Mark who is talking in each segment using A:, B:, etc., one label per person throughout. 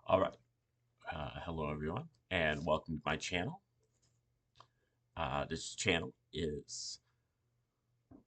A: All right. Hello, everyone, and welcome to my channel. This channel is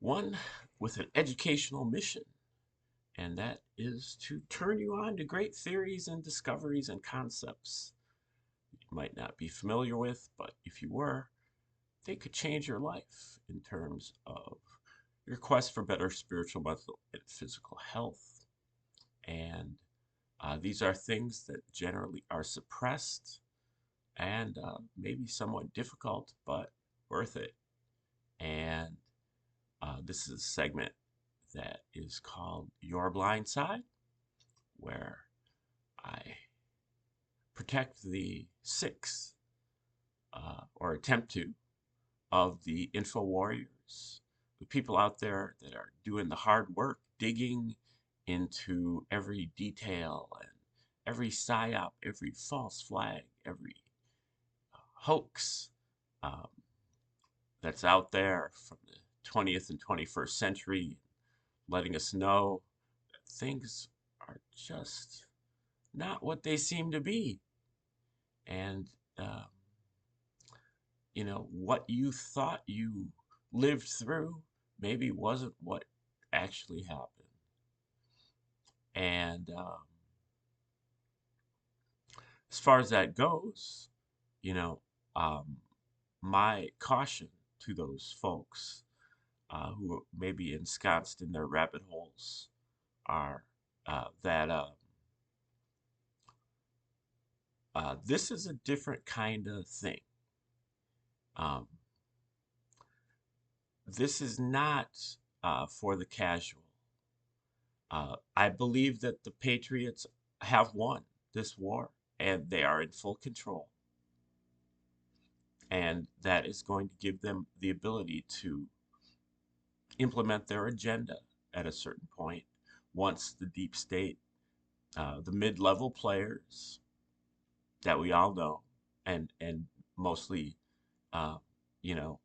A: one with an educational mission, and that is to turn you on to great theories and discoveries and concepts you might not be familiar with, but if you were, they could change your life in terms of your quest for better spiritual, mental, and physical health. And these are things that generally are suppressed and maybe somewhat difficult, but worth it. And this is a segment that is called Your Blind Side, where I protect the six, or attempt to, of the info warriors, the people out there that are doing the hard work, digging into every detail and every psyop, every false flag, every hoax um, that's out there from the 20th and 21st century, letting us know that things are just not what they seem to be. And, um, what you thought you lived through maybe wasn't what actually happened. And as far as that goes, you know, um, my caution to those folks who may be ensconced in their rabbit holes are that this is a different kind of thing. Um, this is not for the casual. I believe that the Patriots have won this war and they are in full control. And that is going to give them the ability to implement their agenda at a certain point once the deep state, the mid-level players that we all know, and mostly, uh, you know,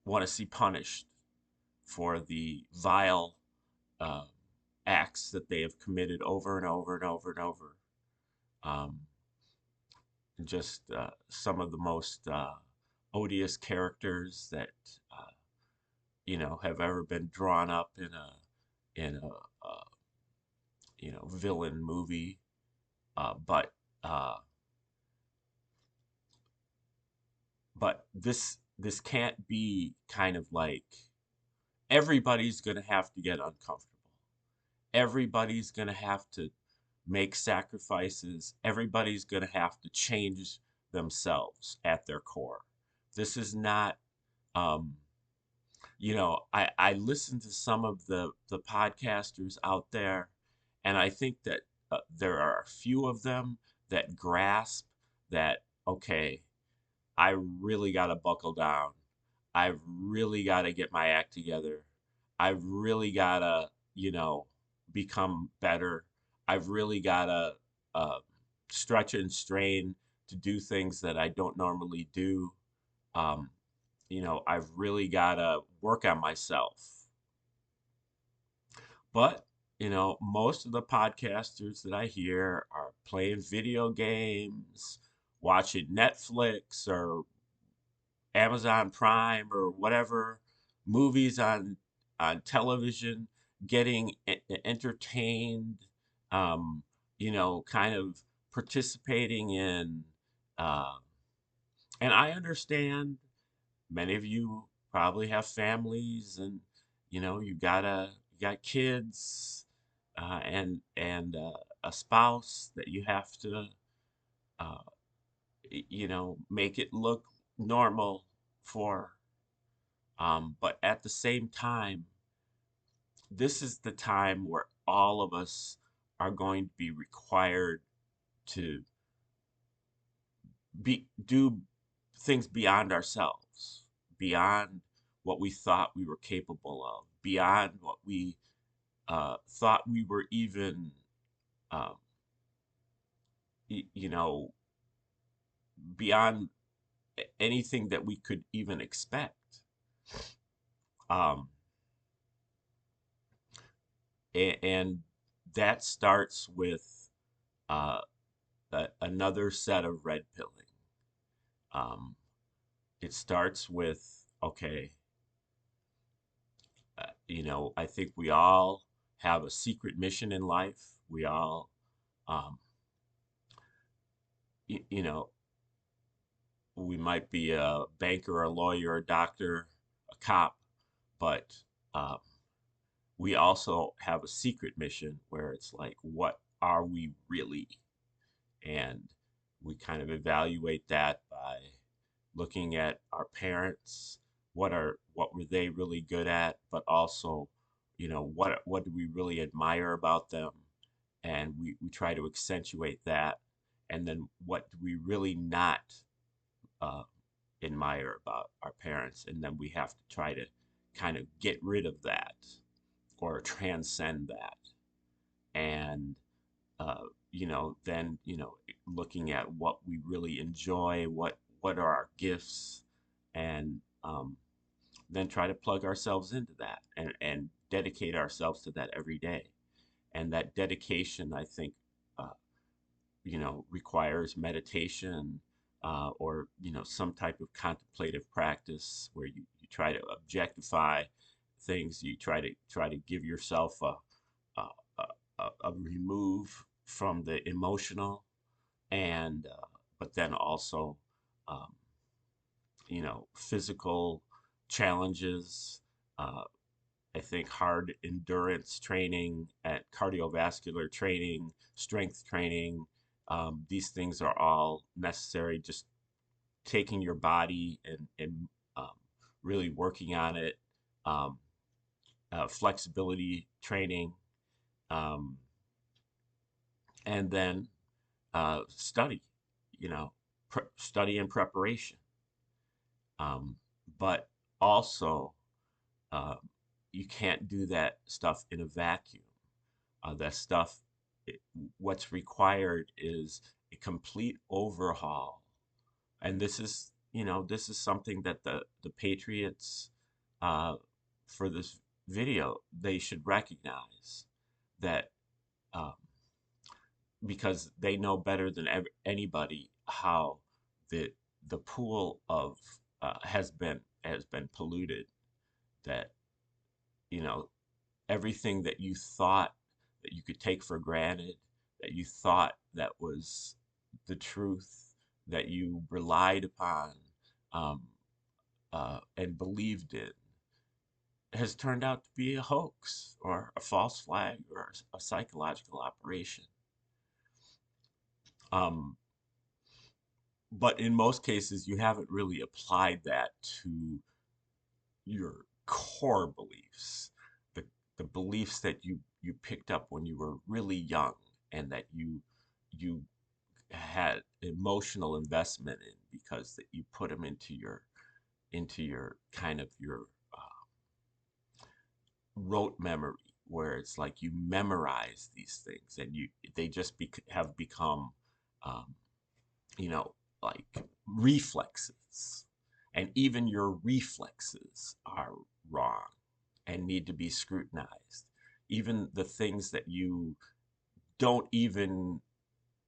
A: want to see punished for the vile uh, acts that they have committed over and over and over and over. Um, just some of the most odious characters that uh, have ever been drawn up in a villain movie. But uh, this can't be kind of like everybody's going to have to get uncomfortable. Everybody's going to have to make sacrifices. Everybody's going to have to change themselves at their core. This is not, um, I listen to some of the podcasters out there, and I think that there are a few of them that grasp that, okay, I really got to buckle down. I've really got to get my act together. I've really got to, become better. I've really got to uh, stretch and strain to do things that I don't normally do. Um, I've really got to work on myself. But, most of the podcasters that I hear are playing video games, watching Netflix or Amazon Prime or whatever, movies on television, getting entertained, um, kind of participating in. Uh, and I understand many of you probably have families, and you got kids, and a spouse that you have to uh, make it look normal for. But at the same time, this is the time where all of us are going to be required to do things beyond ourselves, beyond what we thought we were capable of, beyond what we thought we were even, um, y- you know, beyond anything that we could even expect. Um, and that starts with uh, another set of red pilling. Um, it starts with, okay, I think we all have a secret mission in life. We all, um, you know, we might be a banker, a lawyer, a doctor, a cop, but um, we also have a secret mission where it's like, what are we really? And we kind of evaluate that by looking at our parents, what were they really good at, but also, what do we really admire about them, and we try to accentuate that, and then what do we really not uh, admire about our parents, and then we have to try to kind of get rid of that or transcend that, and uh, then looking at what we really enjoy, what are our gifts, and then try to plug ourselves into that and dedicate ourselves to that every day. And that dedication, I think, uh, requires meditation, or some type of contemplative practice where you try to objectify things. You try to give yourself a, a remove from the emotional, and but then also um, physical challenges. uh, I think hard endurance training, and cardiovascular training, strength training, these things are all necessary. Just taking your body and um, really working on it. Um, Flexibility training, um, and then study, study and preparation. Um, but also, uh, you can't do that stuff in a vacuum. That stuff, it, what's required is a complete overhaul. And this is something that the Patriots, uh, for this video, they should recognize that, um, because they know better than anybody how the the pool of has been polluted. That you know everything that you thought that you could take for granted, that you thought that was the truth, that you relied upon, um, and believed in, has turned out to be a hoax or a false flag or a psychological operation. Um, but in most cases, you haven't really applied that to your core beliefs, the the beliefs that you picked up when you were really young, and that you had emotional investment in, because that you put them into your kind of your rote memory, where it's like you memorize these things, and they just have become, um, you know, like reflexes. And even your reflexes are wrong and need to be scrutinized. Even the things that you don't even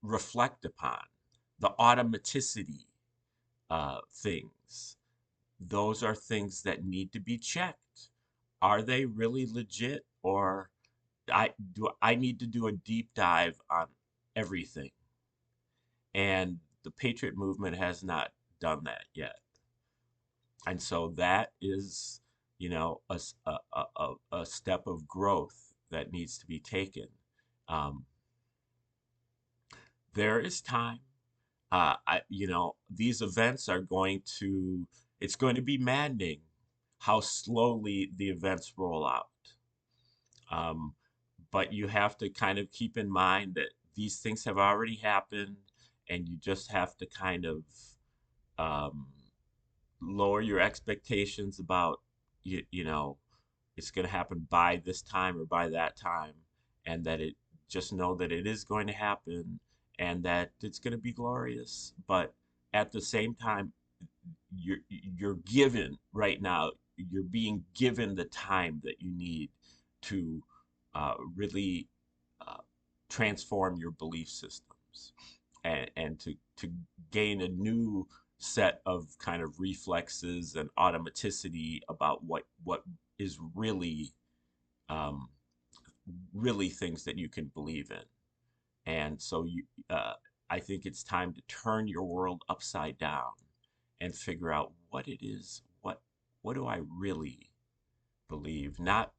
A: reflect upon, the automaticity things, those are things that need to be checked. Are they really legit, or I need to do a deep dive on everything? And the Patriot movement has not done that yet. And so that is, a step of growth that needs to be taken. Um, there is time. These events are it's going to be maddening how slowly the events roll out. Um, but you have to kind of keep in mind that these things have already happened, and you just have to kind of um, lower your expectations about it's going to happen by this time or by that time, and that it just know that it is going to happen, and that it's going to be glorious. But at the same time, you're given right now, you're being given the time that you need to really uh, transform your belief systems and to gain a new set of kind of reflexes and automaticity about what is um, really things that you can believe in. And so I think it's time to turn your world upside down and figure out what it is. What do I really believe? Not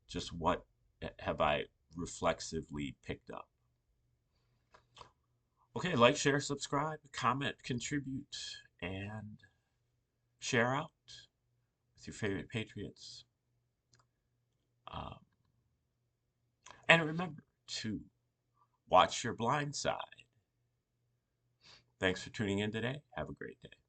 A: just what have I reflexively picked up. Okay, like, share, subscribe, comment, contribute, and share out with your favorite patriots. Um, and remember to watch your blind side. Thanks for tuning in today. Have a great day.